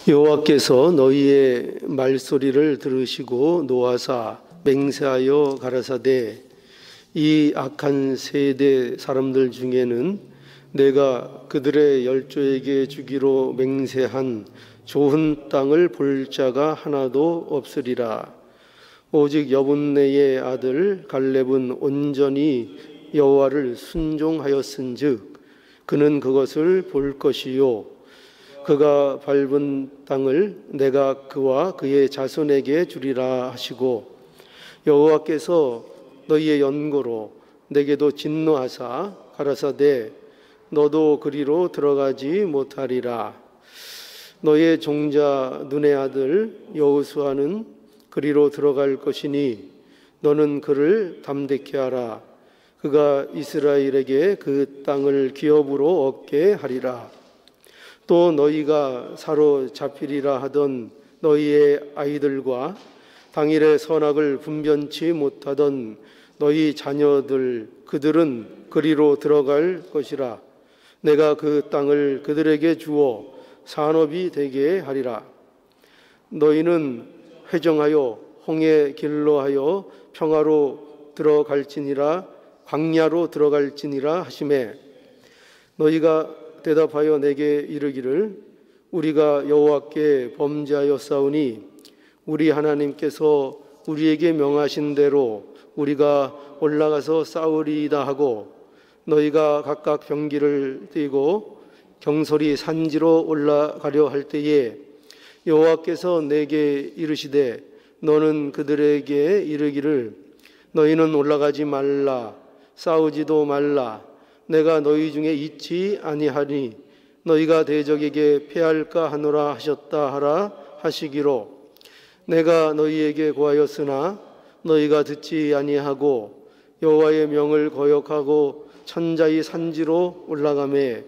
여호와께서 너희의 말소리를 들으시고 노하사 맹세하여 가라사대 이 악한 세대 사람들 중에는 내가 그들의 열조에게 주기로 맹세한 좋은 땅을 볼 자가 하나도 없으리라. 오직 여분네의 아들 갈렙은 온전히 여호와를 순종하였은즉 그는 그것을 볼 것이요 그가 밟은 땅을 내가 그와 그의 자손에게 주리라 하시고 여호와께서 너희의 연고로 내게도 진노하사 가라사대 너도 그리로 들어가지 못하리라. 너의 종자 눈의 아들 여호수아는 그리로 들어갈 것이니 너는 그를 담대케 하라. 그가 이스라엘에게 그 땅을 기업으로 얻게 하리라. 또 너희가 사로잡히리라 하던 너희의 아이들과 당일의 선악을 분변치 못하던 너희 자녀들 그들은 그리로 들어갈 것이라. 내가 그 땅을 그들에게 주어 산업이 되게 하리라. 너희는 회정하여 홍해 길로 하여 평화로 들어갈지니라 광야로 들어갈지니라 하시매 너희가 대답하여 내게 이르기를 우리가 여호와께 범죄하였사오니 우리 하나님께서 우리에게 명하신 대로 우리가 올라가서 싸우리이다 하고 너희가 각각 병기를 띠고 경솔히 산지로 올라가려 할 때에 여호와께서 내게 이르시되 너는 그들에게 이르기를 너희는 올라가지 말라 싸우지도 말라 내가 너희 중에 있지 아니하니 너희가 대적에게 패할까 하노라 하셨다 하라 하시기로 내가 너희에게 고하였으나 너희가 듣지 아니하고 여호와의 명을 거역하고 천자의 산지로 올라가매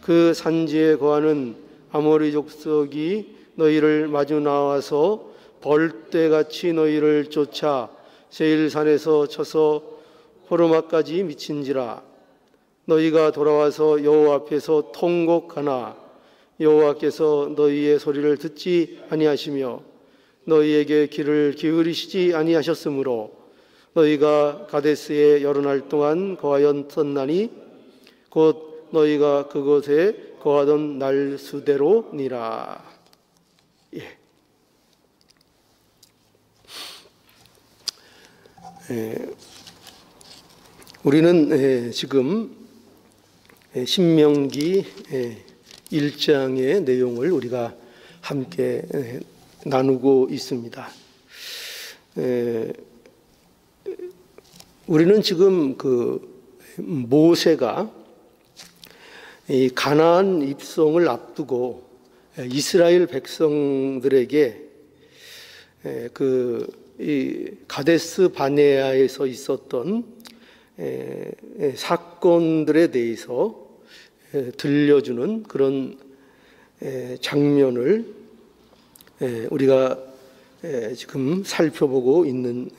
그 산지에 거하는 아모리 족속이 너희를 마주 나와서 벌떼같이 너희를 쫓아 세일산에서 쳐서 호르마까지 미친지라. 너희가 돌아와서 여호와 앞에서 통곡하나 여호와께서 너희의 소리를 듣지 아니하시며 너희에게 귀를 기울이시지 아니하셨으므로 너희가 가데스에 여러 날 동안 거하였었나니 곧 너희가 그곳에 거하던 날 수대로니라. 우리는 지금 신명기 1장의 내용을 우리가 함께 나누고 있습니다. 우리는 지금 그 모세가 이 가나안 입성을 앞두고 이스라엘 백성들에게 이 가데스 바네아에서 있었던 사건들에 대해서 들려주는 그런 장면을 우리가 지금 살펴보고 있는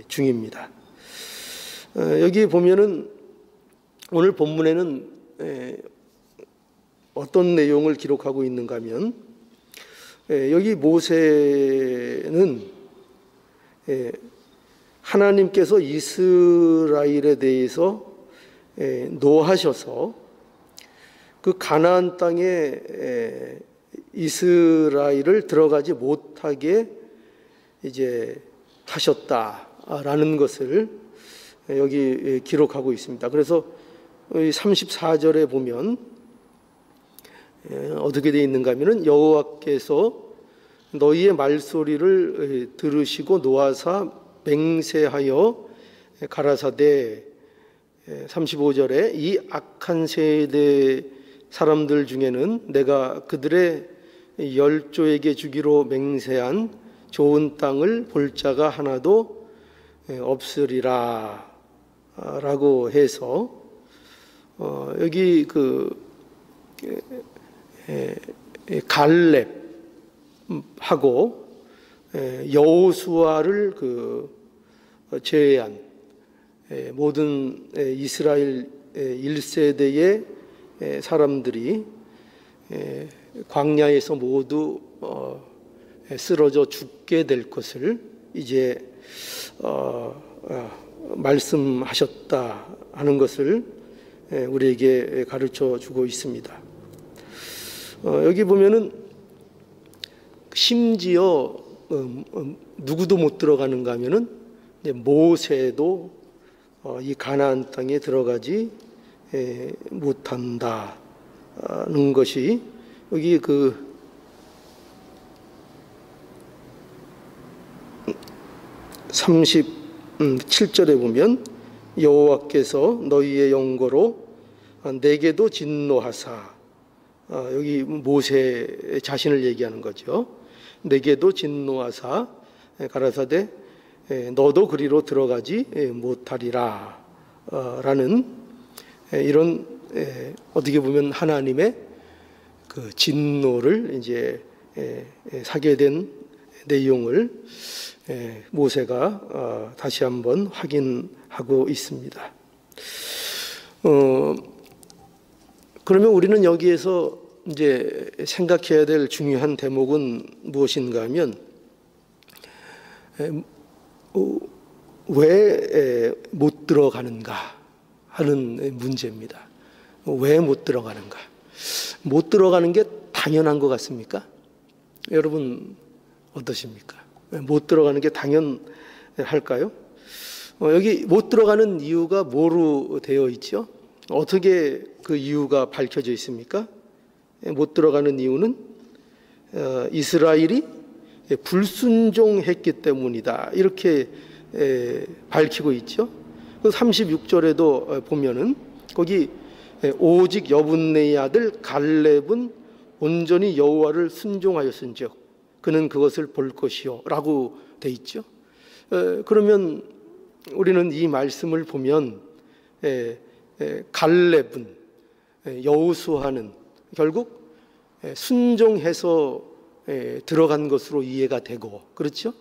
중입니다. 여기 보면은 오늘 본문에는 어떤 내용을 기록하고 있는가 하면 여기 모세는 하나님께서 이스라엘에 대해서 노하셔서 그 가나안 땅에 이스라엘을 들어가지 못하게 이제 하셨다라는 것을 여기 기록하고 있습니다. 그래서 34절에 보면 어떻게 되어 있는가 하면은 여호와께서 너희의 말소리를 들으시고 노하사 맹세하여 가라사대 35절에 이 악한 세대 사람들 중에는 내가 그들의 열조에게 주기로 맹세한 좋은 땅을 볼 자가 하나도 없으리라 라고 해서 여기 그 갈렙하고 여호수아를 제외한 모든 이스라엘 1세대의 사람들이 광야에서 모두 쓰러져 죽게 될 것을 이제 말씀하셨다 하는 것을 우리에게 가르쳐 주고 있습니다. 여기 보면은 심지어 누구도 못 들어가는가 하면은 모세도 이 가나안 땅에 들어가지 못한다는 것이 여기 그 37절에 보면 여호와께서 너희의 영거로 내게도 진노하사, 여기 모세 자신을 얘기하는 거죠. 내게도 진노하사 가라사대 너도 그리로 들어가지 못하리라 라는 이런 어떻게 보면 하나님의 그 진노를 이제 사게 된 내용을 모세가 다시 한번 확인하고 있습니다. 그러면 우리는 여기에서 이제 생각해야 될 중요한 대목은 무엇인가 하면 왜 못 들어가는가 하는 문제입니다. 왜 못 들어가는가? 못 들어가는 게 당연한 것 같습니까? 여러분 어떠십니까? 못 들어가는 게 당연할까요? 여기 못 들어가는 이유가 뭐로 되어 있죠? 어떻게 그 이유가 밝혀져 있습니까? 못 들어가는 이유는 이스라엘이 불순종했기 때문이다, 이렇게 밝히고 있죠. 36절에도 보면은 거기 오직 여분네의 아들 갈렙은 온전히 여호와를 순종하였은즉 그는 그것을 볼 것이요 라고 돼 있죠. 그러면 우리는 이 말씀을 보면 갈렙은, 여호수아는 결국 순종해서 들어간 것으로 이해가 되고, 그렇죠?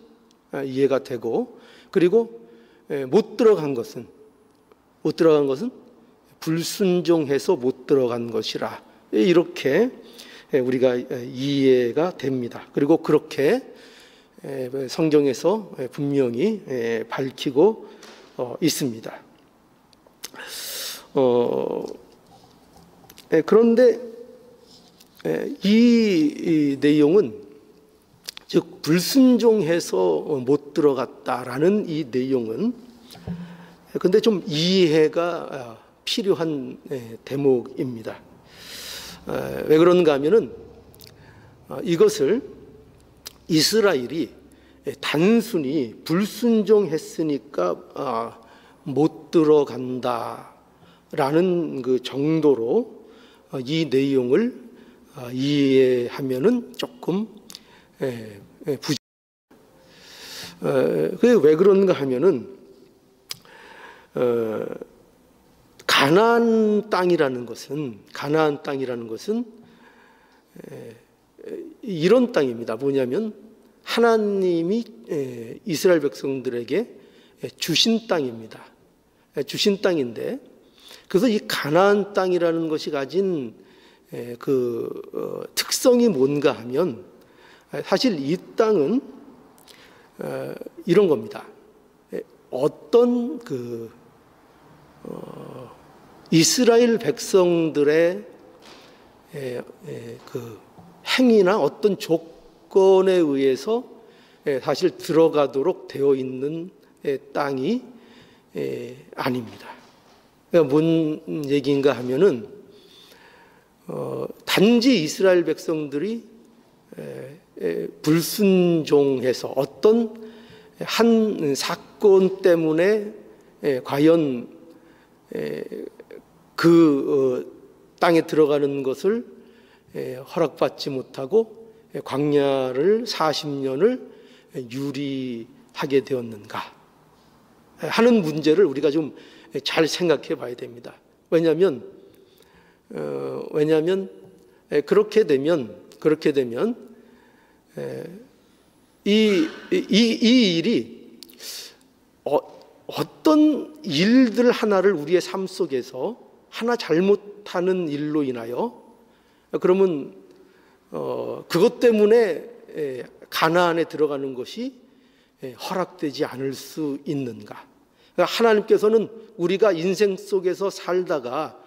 이해가 되고, 그리고 못 들어간 것은 불순종해서 못 들어간 것이라, 이렇게 우리가 이해가 됩니다. 그리고 그렇게 성경에서 분명히 밝히고 있습니다. 그런데 이 내용은, 즉 불순종해서 못 들어갔다라는 이 내용은 근데 좀 이해가 필요한 대목입니다. 왜 그런가 하면은 이것을 이스라엘이 단순히 불순종했으니까 못 들어간다라는 그 정도로 이 내용을 이해하면은 조금 부족합니다. 그게 왜 그런가 하면은 가나안 땅이라는 것은 이런 땅입니다. 뭐냐면 하나님이 이스라엘 백성들에게 주신 땅입니다. 주신 땅인데, 그래서 이 가나안 땅이라는 것이 가진 그 특성이 뭔가 하면, 사실 이 땅은 이런 겁니다. 어떤 그 이스라엘 백성들의 그 행위나 어떤 조건에 의해서 사실 들어가도록 되어 있는 땅이 아닙니다. 그러니까 뭔 얘기인가 하면은 단지 이스라엘 백성들이 불순종해서 어떤 한 사건 때문에 과연 그 땅에 들어가는 것을 허락받지 못하고 광야를 40년을 유리하게 되었는가 하는 문제를 우리가 좀 잘 생각해 봐야 됩니다. 왜냐하면 그렇게 되면 이 일이 어떤 일들 하나를 우리의 삶 속에서 하나 잘못하는 일로 인하여, 그러면 그것 때문에 가나안에 들어가는 것이 허락되지 않을 수 있는가? 그러니까 하나님께서는 우리가 인생 속에서 살다가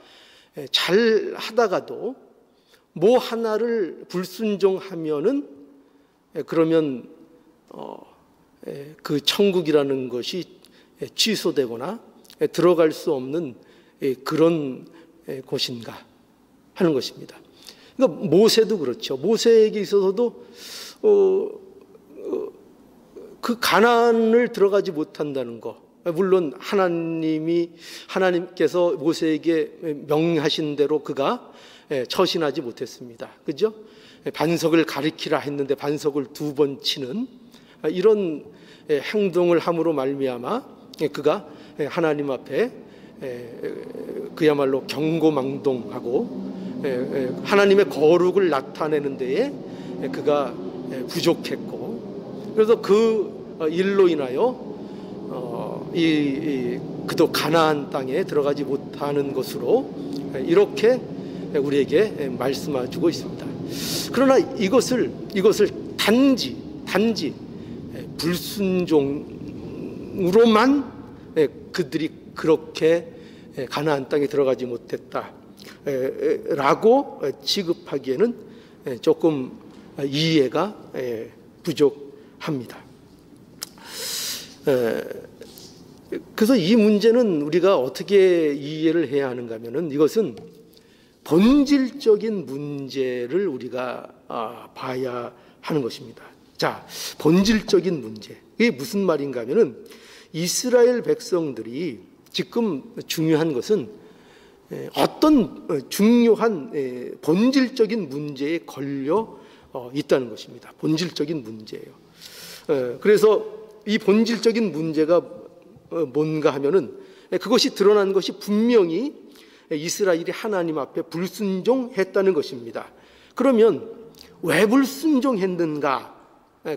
잘 하다가도 뭐 하나를 불순종하면은 그러면 그 천국이라는 것이 취소되거나 들어갈 수 없는 그런 곳인가 하는 것입니다. 그러니까 모세도 그렇죠. 모세에게 있어서도 그 가나안을 들어가지 못한다는 거, 물론 하나님께서 모세에게 명하신 대로 그가 처신하지 못했습니다. 그죠? 반석을 가리키라 했는데 반석을 2번 치는 이런 행동을 함으로 말미암아 그가 하나님 앞에 그야말로 경고망동하고 하나님의 거룩을 나타내는 데에 그가 부족했고, 그래서 그 일로 인하여 그도 가나안 땅에 들어가지 못하는 것으로 이렇게 우리에게 말씀해주고 있습니다. 그러나 이것을 단지 불순종으로만 그들이 그렇게 가나안 땅에 들어가지 못했다라고 취급하기에는 조금 이해가 부족합니다. 그래서 이 문제는 우리가 어떻게 이해를 해야 하는가 하면은, 이것은 본질적인 문제를 우리가 봐야 하는 것입니다. 자, 본질적인 문제. 이게 무슨 말인가 하면은, 이스라엘 백성들이 지금 중요한 것은 어떤 중요한 본질적인 문제에 걸려 있다는 것입니다. 본질적인 문제예요. 그래서 이 본질적인 문제가 뭔가 하면은, 그것이 드러난 것이 분명히 이스라엘이 하나님 앞에 불순종했다는 것입니다. 그러면 왜 불순종했는가?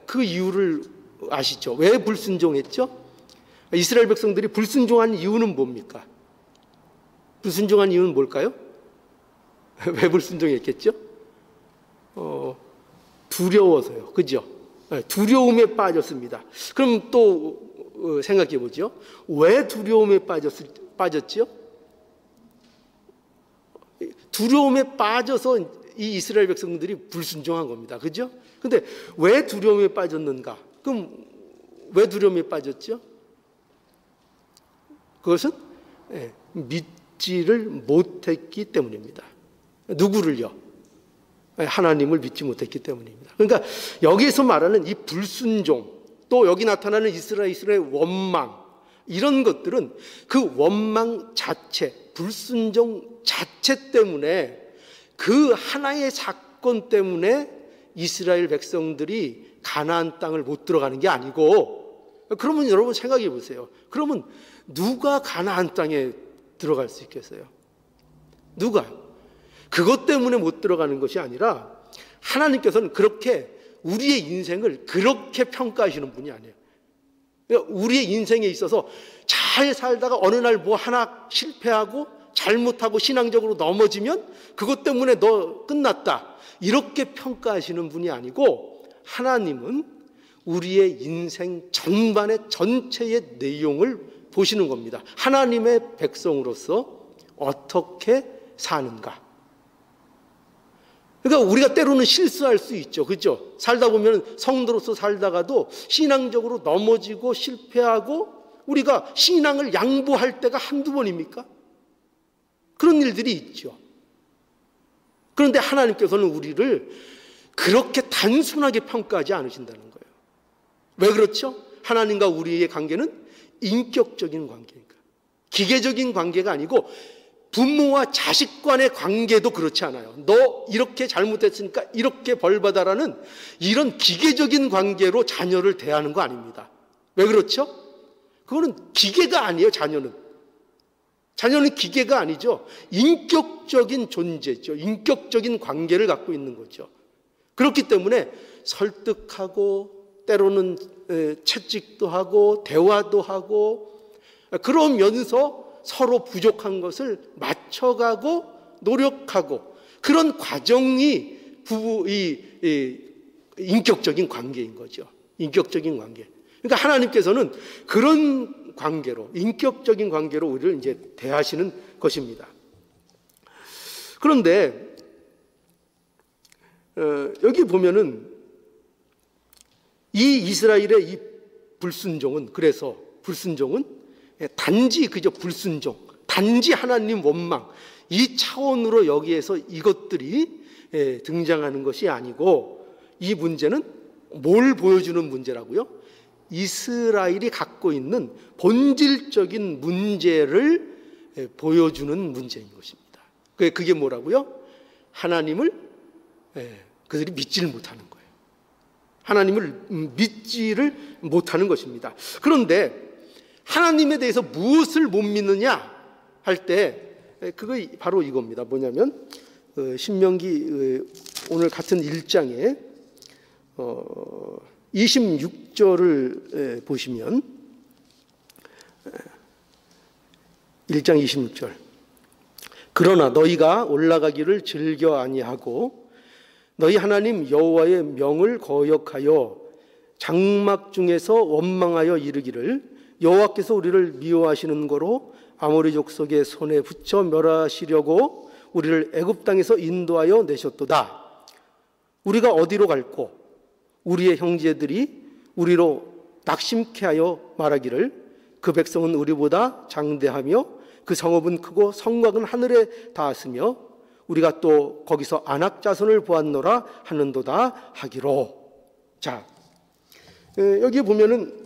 그 이유를 아시죠? 왜 불순종했죠? 이스라엘 백성들이 불순종한 이유는 뭡니까? 불순종한 이유는 뭘까요? 왜 불순종했겠죠? 두려워서요. 그죠? 두려움에 빠졌습니다. 그럼 또 생각해 보죠. 왜 두려움에 빠졌죠? 두려움에 빠져서 이 이스라엘 백성들이 불순종한 겁니다. 그죠? 근데 왜 두려움에 빠졌는가? 그럼 왜 두려움에 빠졌죠? 그것은 믿지를 못했기 때문입니다. 누구를요? 하나님을 믿지 못했기 때문입니다. 그러니까 여기서 말하는 이 불순종, 또 여기 나타나는 이스라엘의 원망, 이런 것들은 그 원망 자체, 불순종 자체 때문에, 그 하나의 사건 때문에 이스라엘 백성들이 가나안 땅을 못 들어가는 게 아니고, 그러면 여러분 생각해 보세요. 그러면 누가 가나안 땅에 들어갈 수 있겠어요? 누가요? 그것 때문에 못 들어가는 것이 아니라, 하나님께서는 그렇게 우리의 인생을 그렇게 평가하시는 분이 아니에요. 우리의 인생에 있어서 잘 살다가 어느 날 뭐 하나 실패하고 잘못하고 신앙적으로 넘어지면 그것 때문에 너 끝났다, 이렇게 평가하시는 분이 아니고, 하나님은 우리의 인생 전반의 전체의 내용을 보시는 겁니다. 하나님의 백성으로서 어떻게 사는가. 그러니까 우리가 때로는 실수할 수 있죠. 그렇죠? 살다 보면 성도로서 살다가도 신앙적으로 넘어지고 실패하고 우리가 신앙을 양보할 때가 한두 번입니까? 그런 일들이 있죠. 그런데 하나님께서는 우리를 그렇게 단순하게 평가하지 않으신다는 거예요. 왜 그렇죠? 하나님과 우리의 관계는 인격적인 관계니까. 기계적인 관계가 아니고, 부모와 자식 간의 관계도 그렇지 않아요. 너 이렇게 잘못했으니까 이렇게 벌받아라는 이런 기계적인 관계로 자녀를 대하는 거 아닙니다. 왜 그렇죠? 그거는 기계가 아니에요. 자녀는 기계가 아니죠. 인격적인 존재죠. 인격적인 관계를 갖고 있는 거죠. 그렇기 때문에 설득하고, 때로는 채찍도 하고 대화도 하고, 그러면서 서로 부족한 것을 맞춰가고 노력하고, 그런 과정이 인격적인 관계인 거죠. 인격적인 관계. 그러니까 하나님께서는 그런 관계로, 인격적인 관계로 우리를 이제 대하시는 것입니다. 그런데 여기 보면은 이 이스라엘의 이 불순종은, 그래서 불순종은 단지 그저 불순종, 단지 하나님 원망, 이 차원으로 여기에서 이것들이 등장하는 것이 아니고, 이 문제는 뭘 보여주는 문제라고요? 이스라엘이 갖고 있는 본질적인 문제를 보여주는 문제인 것입니다. 그게 뭐라고요? 하나님을 그들이 믿지를 못하는 거예요. 하나님을 믿지를 못하는 것입니다. 그런데 하나님에 대해서 무엇을 못 믿느냐 할 때 그거 바로 이겁니다. 뭐냐면 신명기 오늘 같은 1장에 26절을 보시면, 1장 26절, 그러나 너희가 올라가기를 즐겨 아니하고 너희 하나님 여호와의 명을 거역하여 장막 중에서 원망하여 이르기를 여호와께서 우리를 미워하시는 거로 아모리 족속의 손에 붙여 멸하시려고 우리를 애굽 땅에서 인도하여 내셨도다. 우리가 어디로 갈고 우리의 형제들이 우리로 낙심케 하여 말하기를 그 백성은 우리보다 장대하며 그 성읍은 크고 성곽은 하늘에 닿았으며 우리가 또 거기서 아낙 자손을 보았노라 하는도다 하기로. 자, 여기 보면은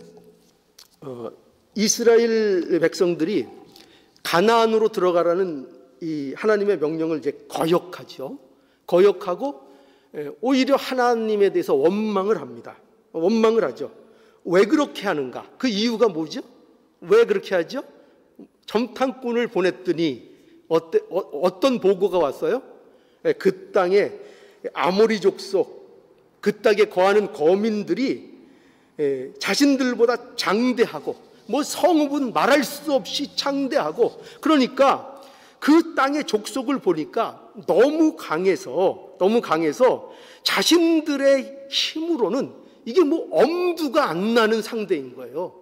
이스라엘 백성들이 가나안으로 들어가라는 이 하나님의 명령을 이제 거역하죠. 거역하고 오히려 하나님에 대해서 원망을 합니다. 원망을 하죠. 왜 그렇게 하는가? 그 이유가 뭐죠? 왜 그렇게 하죠? 정탐꾼을 보냈더니 어떤 보고가 왔어요? 그 땅에 아모리 족속, 그 땅에 거하는 거민들이 자신들보다 장대하고 뭐 성읍은 말할 수 없이 장대하고, 그러니까 그 땅의 족속을 보니까 너무 강해서 자신들의 힘으로는 이게 뭐 엄두가 안 나는 상대인 거예요.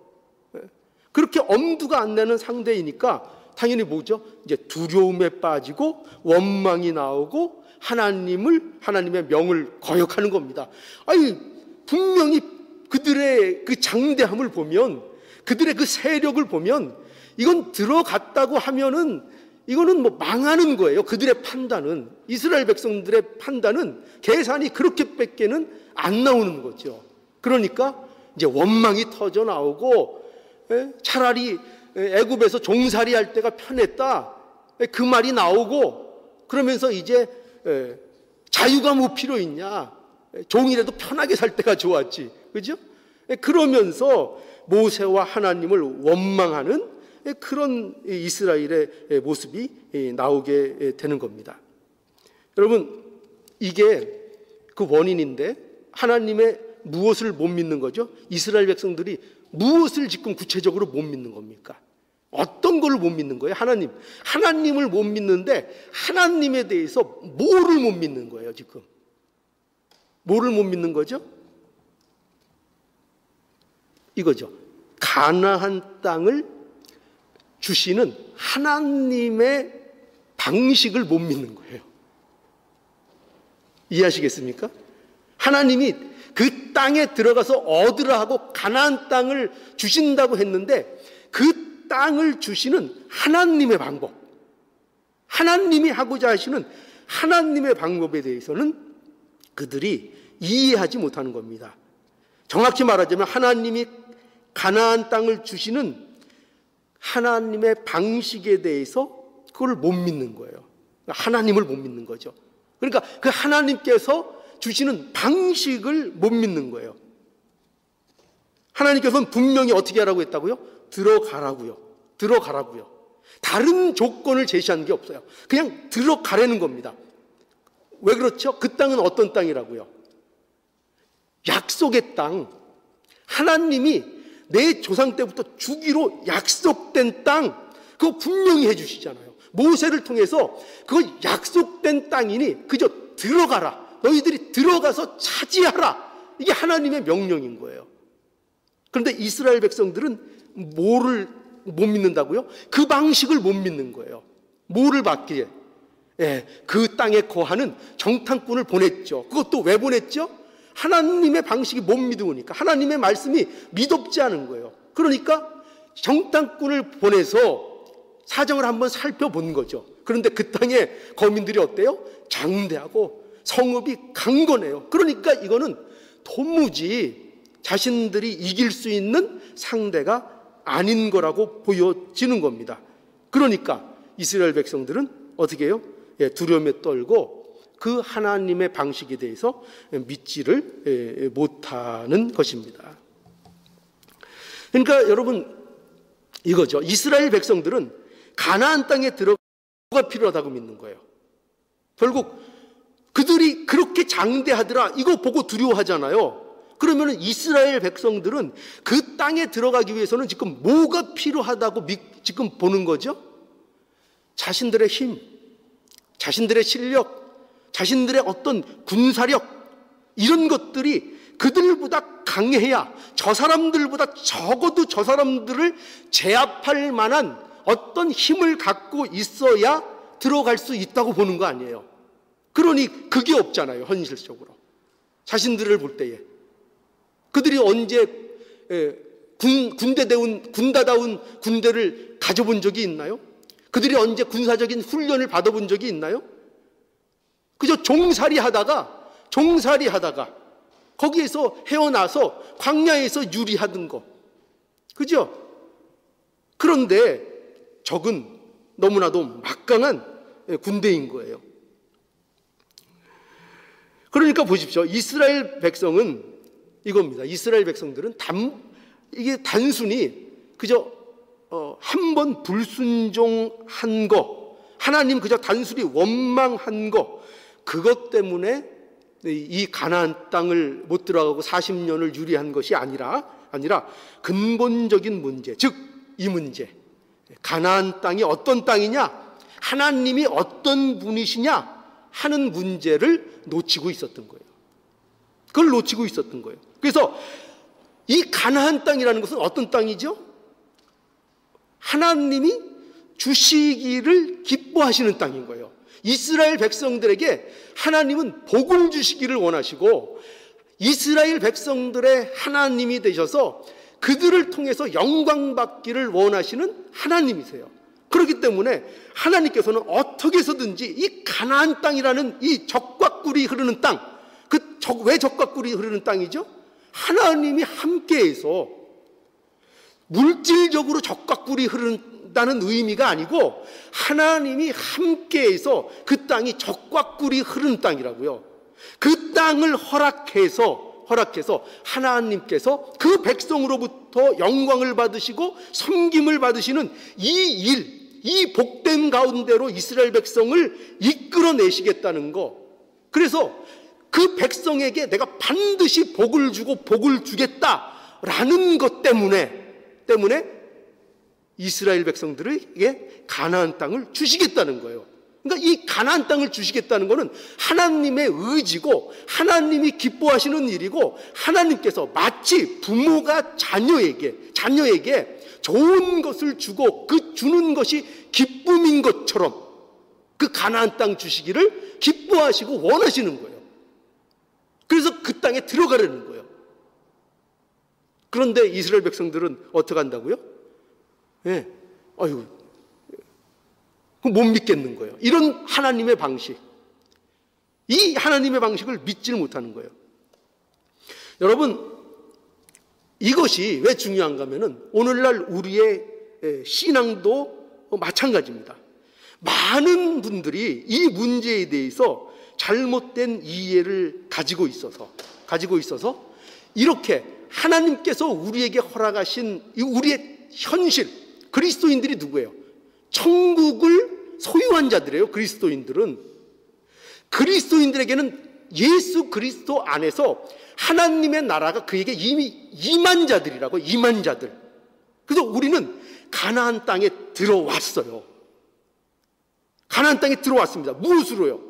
그렇게 엄두가 안 나는 상대이니까 당연히 뭐죠? 이제 두려움에 빠지고 원망이 나오고 하나님의 명을 거역하는 겁니다. 아니, 분명히 그들의 그 장대함을 보면, 그들의 그 세력을 보면 이건 들어갔다고 하면은 이거는 뭐 망하는 거예요. 그들의 판단은, 이스라엘 백성들의 판단은, 계산이 그렇게밖에는 안 나오는 거죠. 그러니까 이제 원망이 터져 나오고, 차라리 애굽에서 종살이 할 때가 편했다, 그 말이 나오고, 그러면서 이제 자유가 뭐 필요 있냐, 종이라도 편하게 살 때가 좋았지, 그죠? 그러면서 모세와 하나님을 원망하는 그런 이스라엘의 모습이 나오게 되는 겁니다. 여러분, 이게 그 원인인데 하나님의 무엇을 못 믿는 거죠? 이스라엘 백성들이 무엇을 지금 구체적으로 못 믿는 겁니까? 어떤 걸 못 믿는 거예요? 하나님을 못 믿는데 하나님에 대해서 뭐를 못 믿는 거예요, 지금? 뭐를 못 믿는 거죠? 이거죠. 가나안 땅을 주시는 하나님의 방식을 못 믿는 거예요. 이해하시겠습니까? 하나님이 그 땅에 들어가서 얻으라 하고 가나안 땅을 주신다고 했는데 그 땅을 주시는 하나님의 방법, 하나님이 하고자 하시는 하나님의 방법에 대해서는 그들이 이해하지 못하는 겁니다. 정확히 말하자면 하나님이 가나안 땅을 주시는 하나님의 방식에 대해서 그걸 못 믿는 거예요. 하나님을 못 믿는 거죠. 그러니까 그 하나님께서 주시는 방식을 못 믿는 거예요. 하나님께서는 분명히 어떻게 하라고 했다고요? 들어가라고요. 다른 조건을 제시한 게 없어요. 그냥 들어가라는 겁니다. 왜 그렇죠? 그 땅은 어떤 땅이라고요? 약속의 땅. 하나님이 내 조상 때부터 주기로 약속된 땅, 그거 분명히 해주시잖아요. 모세를 통해서 그거 약속된 땅이니 그저 들어가라, 너희들이 들어가서 차지하라 이게 하나님의 명령인 거예요. 그런데 이스라엘 백성들은 뭐를 못 믿는다고요? 그 방식을 못 믿는 거예요. 뭐를 받기에? 그 땅에 거하는 정탐꾼을 보냈죠. 그것도 왜 보냈죠? 하나님의 방식이 못 믿으니까, 하나님의 말씀이 믿op지 않은 거예요. 그러니까 정탐꾼을 보내서 사정을 한번 살펴본 거죠. 그런데 그 땅에 거민들이 어때요? 장대하고 성읍이 강건해요. 그러니까 이거는 도무지 자신들이 이길 수 있는 상대가 아닌 거라고 보여지는 겁니다. 그러니까 이스라엘 백성들은 어떻게 해요? 두려움에 떨고 그 하나님의 방식에 대해서 믿지를 못하는 것입니다. 그러니까 여러분, 이거죠. 이스라엘 백성들은 가나안 땅에 들어가가 필요하다고 믿는 거예요. 결국 그들이 그렇게 장대하더라, 이거 보고 두려워하잖아요. 그러면 이스라엘 백성들은 그 땅에 들어가기 위해서는 지금 뭐가 필요하다고 지금 보는 거죠? 자신들의 힘, 자신들의 실력, 자신들의 어떤 군사력, 이런 것들이 그들보다 강해야, 저 사람들보다 적어도 저 사람들을 제압할 만한 어떤 힘을 갖고 있어야 들어갈 수 있다고 보는 거 아니에요. 그러니 그게 없잖아요, 현실적으로. 자신들을 볼 때에. 그들이 언제 군다다운 군대를 가져본 적이 있나요? 그들이 언제 군사적인 훈련을 받아본 적이 있나요? 그저 종살이 하다가 거기에서 헤어나서 광야에서 유리하던 거, 그죠? 그런데 적은 너무나도 막강한 군대인 거예요. 그러니까 보십시오. 이스라엘 백성은 이겁니다. 이스라엘 백성들은 이게 단순히 그저 한 번 불순종한 거, 하나님 그저 단순히 원망한 거, 그것 때문에 이 가나안 땅을 못 들어가고 40년을 유리한 것이 아니라 근본적인 문제, 즉 이 문제, 가나안 땅이 어떤 땅이냐, 하나님이 어떤 분이시냐 하는 문제를 놓치고 있었던 거예요. 그걸 놓치고 있었던 거예요. 그래서 이 가나안 땅이라는 것은 어떤 땅이죠? 하나님이 주시기를 기뻐하시는 땅인 거예요. 이스라엘 백성들에게 하나님은 복을 주시기를 원하시고, 이스라엘 백성들의 하나님이 되셔서 그들을 통해서 영광 받기를 원하시는 하나님이세요. 그렇기 때문에 하나님께서는 어떻게 해서든지 이 가나안 땅이라는 이 적과 꿀이 흐르는 땅, 왜 적과 꿀이 흐르는 땅이죠? 하나님이 함께해서, 물질적으로 적과 꿀이 흐른다는 의미가 아니고 하나님이 함께해서 그 땅이 적과 꿀이 흐르는 땅이라고요. 그 땅을 허락해서 하나님께서 그 백성으로부터 영광을 받으시고 섬김을 받으시는 이 복된 가운데로 이스라엘 백성을 이끌어내시겠다는 거. 그래서 그 백성에게 내가 반드시 복을 주고 복을 주겠다라는 것 때문에 이스라엘 백성들에게 가나안 땅을 주시겠다는 거예요. 그러니까 이 가나안 땅을 주시겠다는 것은 하나님의 의지고 하나님이 기뻐하시는 일이고, 하나님께서 마치 부모가 자녀에게 좋은 것을 주고 그 주는 것이 기쁨인 것처럼 그 가나안 땅 주시기를 기뻐하시고 원하시는 거예요. 그래서 그 땅에 들어가려는 거예요. 그런데 이스라엘 백성들은 어떻게 한다고요? 못 믿겠는 거예요. 이런 하나님의 방식, 이 하나님의 방식을 믿지를 못하는 거예요. 여러분, 이것이 왜 중요한가 하면은 오늘날 우리의 신앙도 마찬가지입니다. 많은 분들이 이 문제에 대해서 잘못된 이해를 가지고 있어서 이렇게 하나님께서 우리에게 허락하신 우리의 현실, 그리스도인들이 누구예요? 천국을 소유한 자들이에요. 그리스도인들에게는 예수 그리스도 안에서 하나님의 나라가 그에게 이미 임한 자들이라고, 임한 자들. 그래서 우리는 가나안 땅에 들어왔어요. 가나안 땅에 들어왔습니다. 무엇으로요?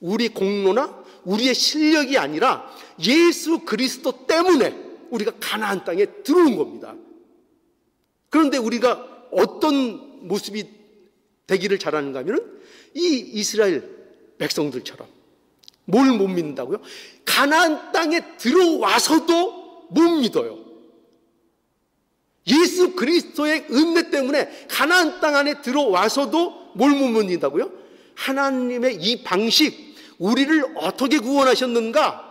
우리 공로나 우리의 실력이 아니라 예수 그리스도 때문에 우리가 가나안 땅에 들어온 겁니다. 그런데 우리가 어떤 모습이 되기를 잘하는가 하면 이 이스라엘 백성들처럼 뭘 못 믿는다고요? 가나안 땅에 들어와서도 못 믿어요. 예수 그리스도의 은혜 때문에 가나안 땅 안에 들어와서도 뭘 못 믿는다고요? 하나님의 이 방식, 우리를 어떻게 구원하셨는가?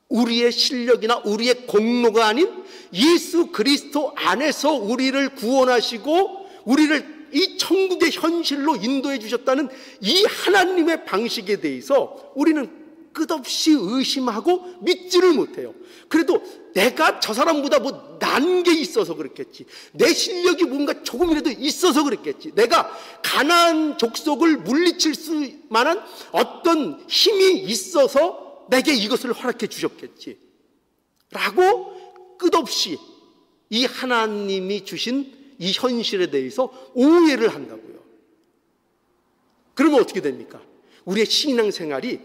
우리의 실력이나 우리의 공로가 아닌 예수 그리스도 안에서 우리를 구원하시고 우리를 이 천국의 현실로 인도해 주셨다는 이 하나님의 방식에 대해서 우리는 끝없이 의심하고 믿지를 못해요. 그래도 내가 저 사람보다 뭐 난 게 있어서 그렇겠지, 내 실력이 뭔가 조금이라도 있어서 그랬겠지, 내가 가나안 족속을 물리칠 수 만한 어떤 힘이 있어서 내게 이것을 허락해 주셨겠지 라고 끝없이 이 하나님이 주신 이 현실에 대해서 오해를 한다고요. 그러면 어떻게 됩니까? 우리의 신앙생활이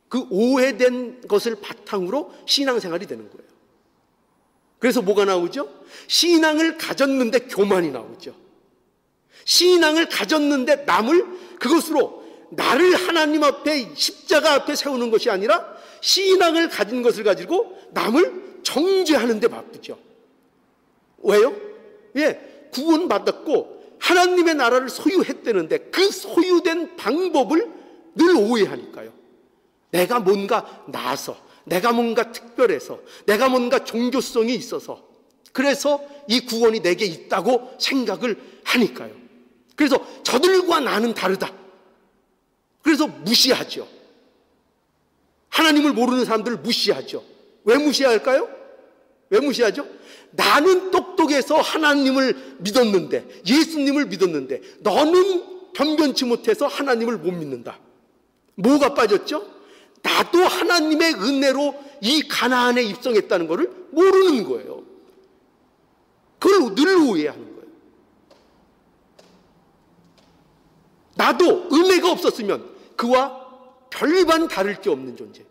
그 오해된 것을 바탕으로 신앙생활이 되는 거예요. 그래서 뭐가 나오죠? 신앙을 가졌는데 교만이 나오죠. 신앙을 가졌는데 남을 그것으로 나를 하나님 앞에 십자가 앞에 세우는 것이 아니라 신앙을 가진 것을 가지고 남을 정죄하는 데 바쁘죠. 왜요? 예, 구원받았고 하나님의 나라를 소유했다는데 그 소유된 방법을 늘 오해하니까요. 내가 뭔가 나아서, 내가 뭔가 특별해서, 내가 뭔가 종교성이 있어서, 그래서 이 구원이 내게 있다고 생각을 하니까요. 그래서 저들과 나는 다르다. 그래서 무시하죠. 하나님을 모르는 사람들을 무시하죠. 왜 무시할까요? 왜 무시하죠? 나는 똑똑해서 하나님을 믿었는데, 예수님을 믿었는데 너는 변변치 못해서 하나님을 못 믿는다. 뭐가 빠졌죠? 나도 하나님의 은혜로 이 가나안에 입성했다는 것을 모르는 거예요. 그걸 늘 오해하는 거예요. 나도 은혜가 없었으면 그와 별반 다를 게 없는 존재,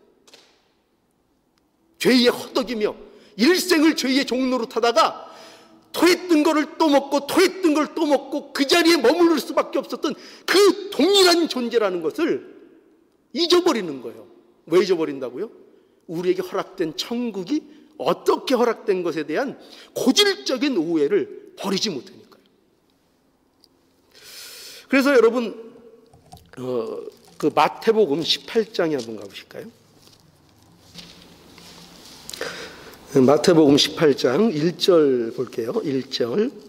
죄에 허덕이며 일생을 죄의 종로로 타다가 토했던 거를 또 먹고 토했던 걸 또 먹고 그 자리에 머무를 수밖에 없었던 그 동일한 존재라는 것을 잊어버리는 거예요. 왜 잊어버린다고요? 우리에게 허락된 천국이 어떻게 허락된 것에 대한 고질적인 오해를 버리지 못하니까요. 그래서 여러분 그 마태복음 18장에 한번 가보실까요? 마태복음 18장 1절 볼게요. 1절.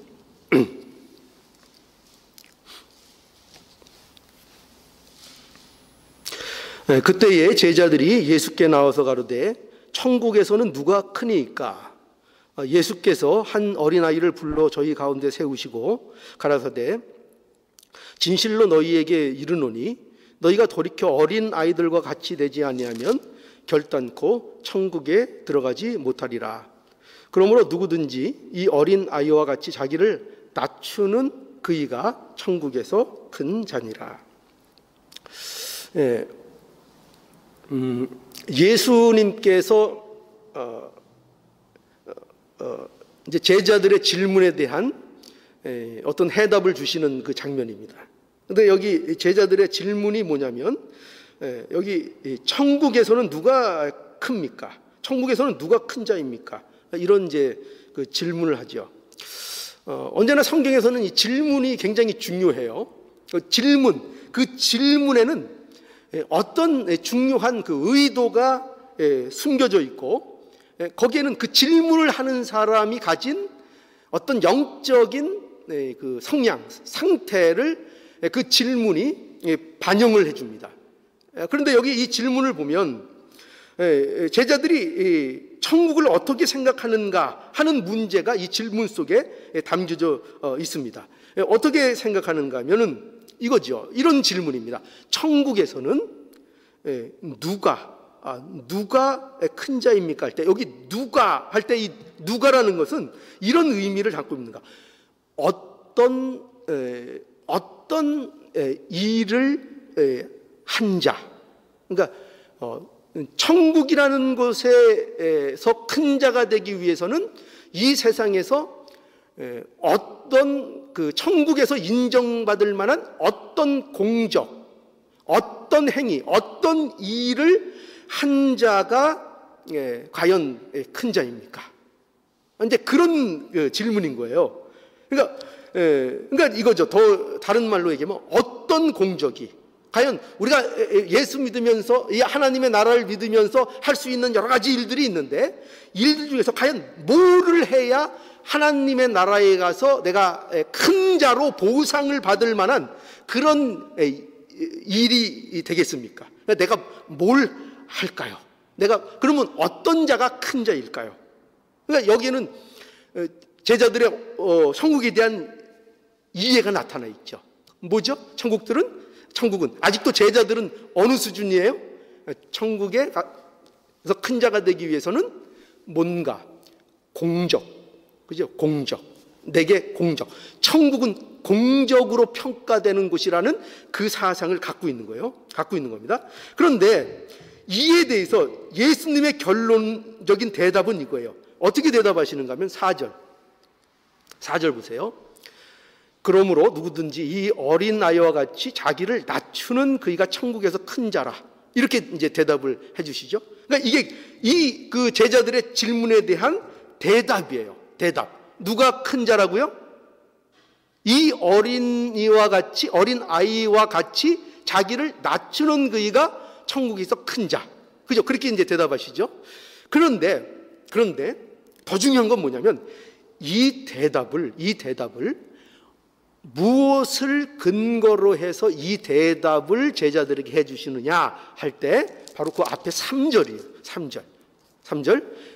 그때에 제자들이 예수께 나와서 가로되 천국에서는 누가 크니까? 예수께서 한 어린아이를 불러 저희 가운데 세우시고 가라사대 진실로 너희에게 이르노니 너희가 돌이켜 어린아이들과 같이 되지 아니하면 결단코 천국에 들어가지 못하리라. 그러므로 누구든지 이 어린아이와 같이 자기를 낮추는 그이가 천국에서 큰 자니라. 예수님께서 이제 제자들의 질문에 대한 어떤 해답을 주시는 그 장면입니다. 그런데 여기 제자들의 질문이 뭐냐면 여기 천국에서는 누가 큽니까? 천국에서는 누가 큰 자입니까? 이런 이제 그 질문을 하죠. 언제나 성경에서는 이 질문이 굉장히 중요해요. 그 질문에는 어떤 중요한 그 의도가 숨겨져 있고 거기에는 그 질문을 하는 사람이 가진 어떤 영적인 그 성향, 상태를 그 질문이 반영을 해줍니다. 그런데 여기 이 질문을 보면 제자들이 천국을 어떻게 생각하는가 하는 문제가 이 질문 속에 담겨져 있습니다. 어떻게 생각하는가 하면은 이거죠. 이런 질문입니다. 천국에서는 누가 큰 자입니까? 할 때 여기 누가 할 때 이 누가라는 것은 이런 의미를 갖고 있는가? 어떤 일을 한 자. 그러니까 천국이라는 곳에서 큰 자가 되기 위해서는 이 세상에서 어떤 그 천국에서 인정받을 만한 어떤 공적, 어떤 행위, 어떤 일을 한 자가 과연 큰 자입니까? 이제 그런 질문인 거예요. 그러니까 이거죠. 더 다른 말로 얘기하면 어떤 공적이 과연 우리가 예수 믿으면서 이 하나님의 나라를 믿으면서 할 수 있는 여러 가지 일들이 있는데 일들 중에서 과연 뭐를 해야 하나님의 나라에 가서 내가 큰 자로 보상을 받을 만한 그런 일이 되겠습니까? 내가 뭘 할까요? 내가 그러면 어떤 자가 큰 자일까요? 그러니까 여기는 제자들의 천국에 대한 이해가 나타나 있죠. 뭐죠? 천국은 아직도 제자들은 어느 수준이에요? 천국에서 큰 자가 되기 위해서는 뭔가 공적, 그죠? 공적, 내게 공적. 천국은 공적으로 평가되는 곳이라는 그 사상을 갖고 있는 거예요. 갖고 있는 겁니다. 그런데 이에 대해서 예수님의 결론적인 대답은 이거예요. 어떻게 대답하시는가 하면 4절 보세요. 그러므로 누구든지 이 어린 아이와 같이 자기를 낮추는 그이가 천국에서 큰 자라. 이렇게 이제 대답을 해주시죠. 그러니까 이게 그 제자들의 질문에 대한 대답이에요. 대답. 누가 큰 자라고요? 이 어린 아이와 같이 자기를 낮추는 그이가 천국에서 큰 자. 그죠? 그렇게 이제 대답하시죠. 그런데 더 중요한 건 뭐냐면 이 대답을 무엇을 근거로 해서 이 대답을 제자들에게 해주시느냐 할 때 바로 그 앞에 3절이에요. 3절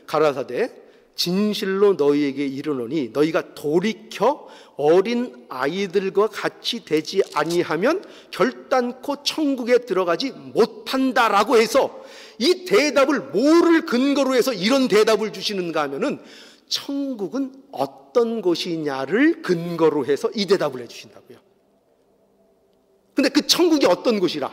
가라사대 진실로 너희에게 이르노니 너희가 돌이켜 어린 아이들과 같이 되지 아니하면 결단코 천국에 들어가지 못한다라고 해서 이 대답을 뭐를 근거로 해서 이런 대답을 주시는가 하면은 천국은 어떤 곳이냐를 근거로 해서 이 대답을 해주신다고요. 근데 그 천국이 어떤 곳이라?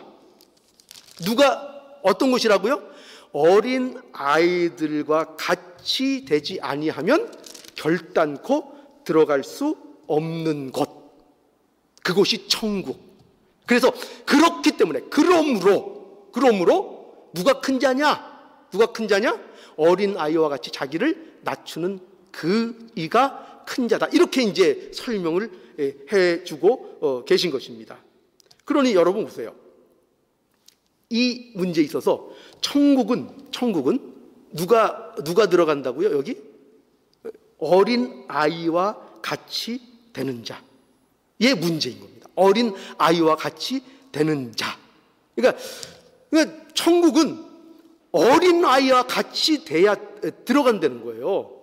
누가 어떤 곳이라고요? 어린 아이들과 같이 되지 아니하면 결단코 들어갈 수 없는 곳. 그곳이 천국. 그래서 그렇기 때문에 그러므로 누가 큰 자냐? 어린 아이와 같이 자기를 낮추는 그이가 큰 자다. 이렇게 이제 설명을 해주고 계신 것입니다. 그러니 여러분 보세요. 이 문제에 있어서 천국은 누가 들어간다고요? 여기 어린 아이와 같이 되는 자의 문제인 겁니다. 어린 아이와 같이 되는 자. 그러니까 천국은 어린 아이와 같이 돼야 들어간다는 거예요.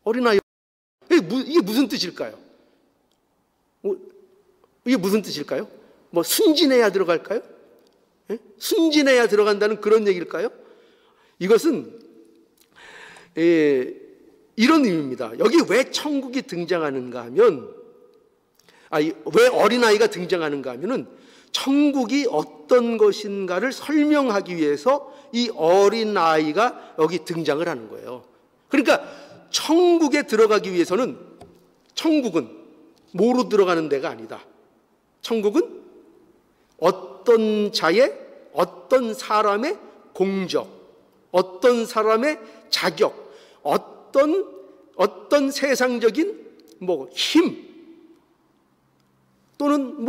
어린 아이. 이게 무슨 뜻일까요? 뭐 순진해야 들어갈까요? 순진해야 들어간다는 그런 얘기일까요? 이것은 이런 의미입니다. 여기 왜 천국이 등장하는가 하면 왜 어린아이가 등장하는가 하면은 천국이 어떤 것인가를 설명하기 위해서 이 어린아이가 여기 등장을 하는 거예요. 그러니까 천국에 들어가기 위해서는 천국은 뭐로 들어가는 데가 아니다. 천국은 어떤 어떤 사람의 공적, 어떤 사람의 자격, 어떤 세상적인 힘 또는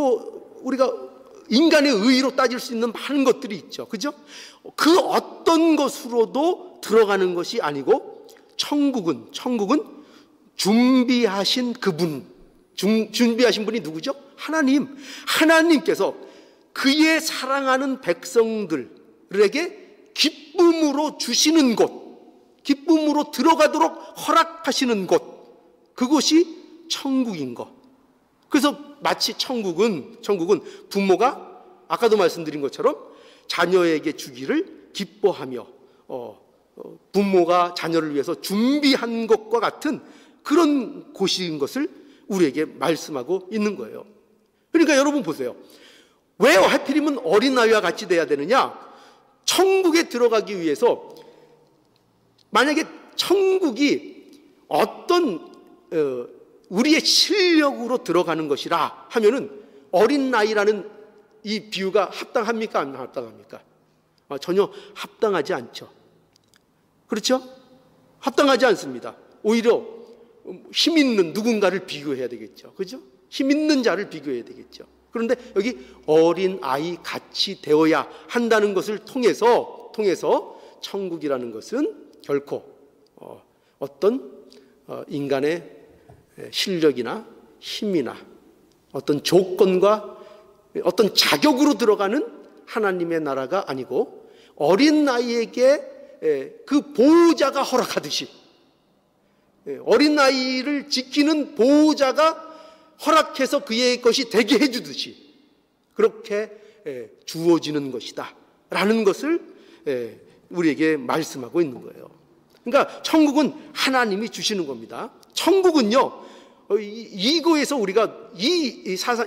우리가 인간의 의의로 따질 수 있는 많은 것들이 있죠. 그죠? 그 어떤 것으로도 들어가는 것이 아니고 천국은 준비하신 그분, 준비하신 분이 누구죠? 하나님께서 그의 사랑하는 백성들에게 기쁨으로 주시는 곳, 기쁨으로 들어가도록 허락하시는 곳, 그곳이 천국인 것. 그래서 마치 천국은 부모가 아까도 말씀드린 것처럼 자녀에게 주기를 기뻐하며 부모가 자녀를 위해서 준비한 것과 같은 그런 곳인 것을 우리에게 말씀하고 있는 거예요. 그러니까 여러분 보세요. 왜 하필이면 어린아이와 같이 돼야 되느냐? 천국에 들어가기 위해서 만약에 천국이 어떤 우리의 실력으로 들어가는 것이라 하면은 어린 나이라는 이 비유가 합당합니까? 안 합당합니까? 전혀 합당하지 않죠. 그렇죠? 합당하지 않습니다. 오히려 힘 있는 누군가를 비교해야 되겠죠. 그죠? 힘 있는 자를 비교해야 되겠죠. 그런데 여기 어린 아이 같이 되어야 한다는 것을 통해서 천국이라는 것은 결코 어떤 인간의 실력이나 힘이나 어떤 조건과 어떤 자격으로 들어가는 하나님의 나라가 아니고 어린 나이에게 그 보호자가 허락하듯이, 어린 아이를 지키는 보호자가 허락해서 그의 것이 되게 해주듯이 그렇게 주어지는 것이다 라는 것을 우리에게 말씀하고 있는 거예요. 그러니까 천국은 하나님이 주시는 겁니다. 천국은요, 이거에서 우리가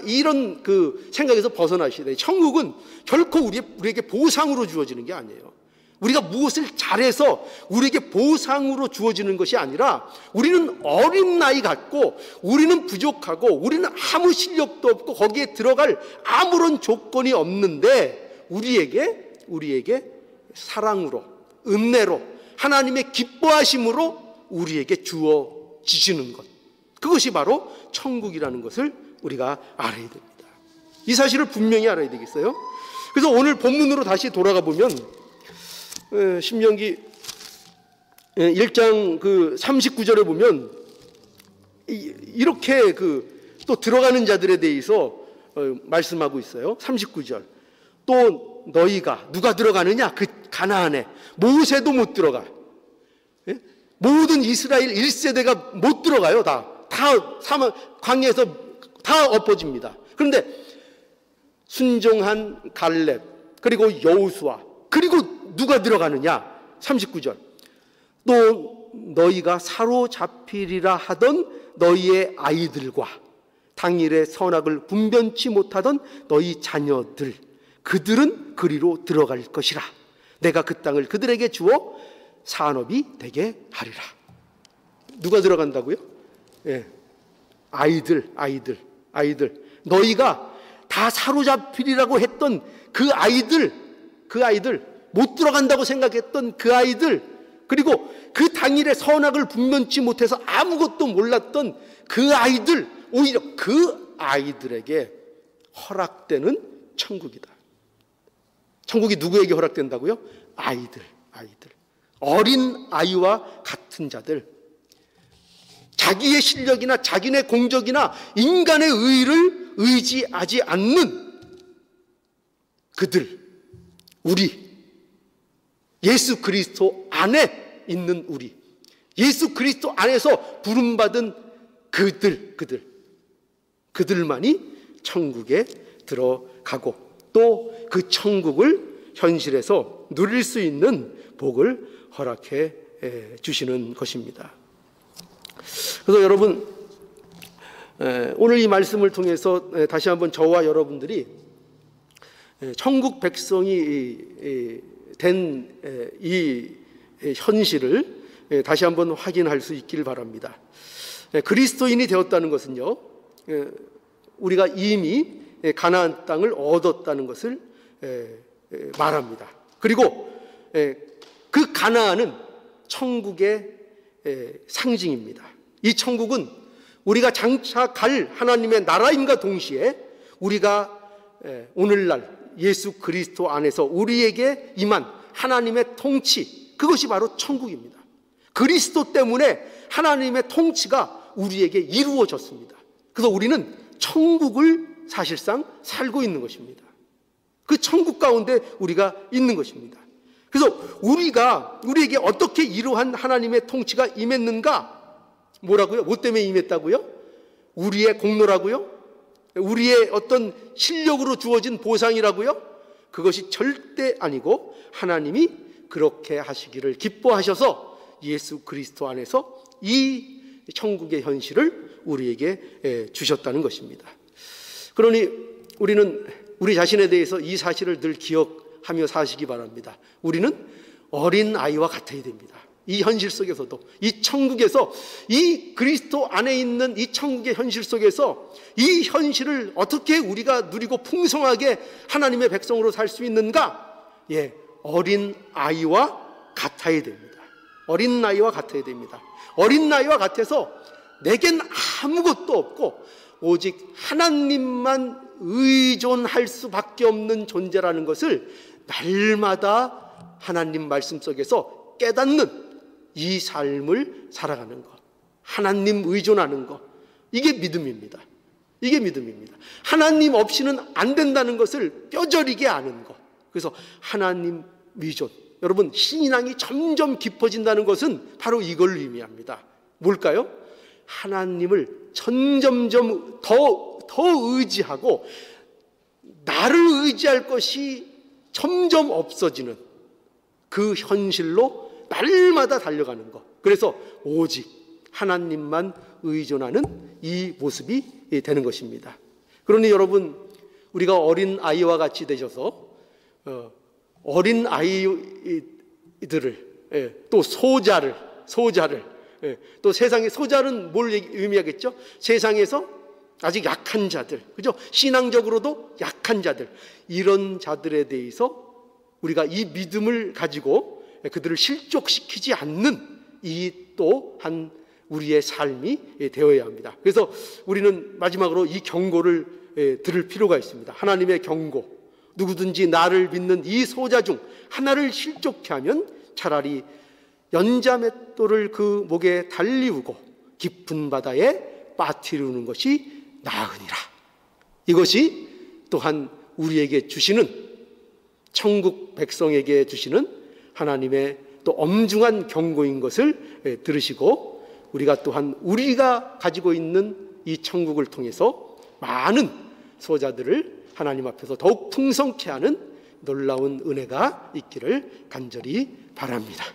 이런 그 생각에서 벗어나셔야 돼요. 천국은 결코 우리에게 보상으로 주어지는 게 아니에요. 우리가 무엇을 잘해서 우리에게 보상으로 주어지는 것이 아니라 우리는 어린 나이 같고 우리는 부족하고 우리는 아무 실력도 없고 거기에 들어갈 아무런 조건이 없는데 우리에게 사랑으로, 은혜로, 하나님의 기뻐하심으로 우리에게 주어지시는 것, 그것이 바로 천국이라는 것을 우리가 알아야 됩니다. 이 사실을 분명히 알아야 되겠어요. 그래서 오늘 본문으로 다시 돌아가 보면 신명기 1장 39절에 보면 이렇게 또 들어가는 자들에 대해서 말씀하고 있어요. 39절. 또 너희가 누가 들어가느냐? 그 가나안에 모세도 못 들어가. 모든 이스라엘 1세대가 못 들어가요. 다 광야에서 다 엎어집니다. 그런데 순종한 갈렙, 그리고 여호수아, 그리고 누가 들어가느냐? 39절. 또 너희가 사로잡히리라 하던 너희의 아이들과 당일의 선악을 분변치 못하던 너희 자녀들, 그들은 그리로 들어갈 것이라. 내가 그 땅을 그들에게 주어 산업이 되게 하리라. 누가 들어간다고요? 아이들. 너희가 다 사로잡히리라고 했던 그 아이들, 못 들어간다고 생각했던 그 아이들, 그리고 그 당일에 선악을 분변치 못해서 아무것도 몰랐던 그 아이들, 오히려 그 아이들에게 허락되는 천국이다. 천국이 누구에게 허락된다고요? 아이들. 어린 아이와 같은 자들, 자기의 실력이나 자기네 공적이나 인간의 의를 의지하지 않는 그들, 우리, 예수 그리스도 안에 있는 우리, 예수 그리스도 안에서 부름받은 그들만이 천국에 들어가고 또 그 천국을 현실에서 누릴 수 있는 복을 허락해 주시는 것입니다. 그래서 여러분, 오늘 이 말씀을 통해서 다시 한번 저와 여러분들이 천국 백성이 된 이 현실을 다시 한번 확인할 수 있기를 바랍니다. 그리스도인이 되었다는 것은요, 우리가 이미 가나안 땅을 얻었다는 것을 말합니다. 그리고 그 가나안은 천국의 상징입니다. 이 천국은 우리가 장차 갈 하나님의 나라임과 동시에 우리가 오늘날 예수 그리스도 안에서 우리에게 임한 하나님의 통치, 그것이 바로 천국입니다. 그리스도 때문에 하나님의 통치가 우리에게 이루어졌습니다. 그래서 우리는 천국을 사실상 살고 있는 것입니다. 그 천국 가운데 우리가 있는 것입니다. 그래서 우리에게 어떻게 이러한 하나님의 통치가 임했는가? 뭐라고요? 뭐 때문에 임했다고요? 우리의 공로라고요? 우리의 어떤 실력으로 주어진 보상이라고요? 그것이 절대 아니고 하나님이 그렇게 하시기를 기뻐하셔서 예수 그리스도 안에서 이 천국의 현실을 우리에게 주셨다는 것입니다. 그러니 우리는 우리 자신에 대해서 이 사실을 늘 기억하고 하며 사시기 바랍니다. 우리는 어린 아이와 같아야 됩니다. 이 현실 속에서도, 이 천국에서, 이 그리스도 안에 있는 이 천국의 현실 속에서 이 현실을 어떻게 우리가 누리고 풍성하게 하나님의 백성으로 살 수 있는가? 어린 아이와 같아야 됩니다. 어린 아이와 같아야 됩니다. 어린 아이와 같아서 내겐 아무것도 없고 오직 하나님만 의존할 수밖에 없는 존재라는 것을 날마다 하나님 말씀 속에서 깨닫는 이 삶을 살아가는 것, 하나님 의존하는 것, 이게 믿음입니다. 이게 믿음입니다. 하나님 없이는 안 된다는 것을 뼈저리게 아는 것. 그래서 하나님 의존, 여러분 신앙이 점점 깊어진다는 것은 바로 이걸 의미합니다. 뭘까요? 하나님을 점점점 더 의지하고 나를 의지할 것이 점점 없어지는 그 현실로 날마다 달려가는 것. 그래서 오직 하나님만 의존하는 이 모습이 되는 것입니다. 그러니 여러분, 우리가 어린 아이와 같이 되셔서 어린 아이들을, 또 소자를, 또 세상의 소자는 뭘 의미하겠죠? 세상에서 아직 약한 자들, 그죠? 신앙적으로도 약한 자들, 이런 자들에 대해서 우리가 이 믿음을 가지고 그들을 실족시키지 않는 이 또한 우리의 삶이 되어야 합니다. 그래서 우리는 마지막으로 이 경고를 들을 필요가 있습니다. 하나님의 경고. 누구든지 나를 믿는 이 소자 중 하나를 실족케 하면 차라리 연자맷돌을 그 목에 달리우고 깊은 바다에 빠뜨리는 것이 나으니라. 이것이 또한 우리에게 주시는, 천국 백성에게 주시는 하나님의 또 엄중한 경고인 것을 들으시고, 우리가 또한 우리가 가지고 있는 이 천국을 통해서 많은 소자들을 하나님 앞에서 더욱 풍성케 하는 놀라운 은혜가 있기를 간절히 바랍니다.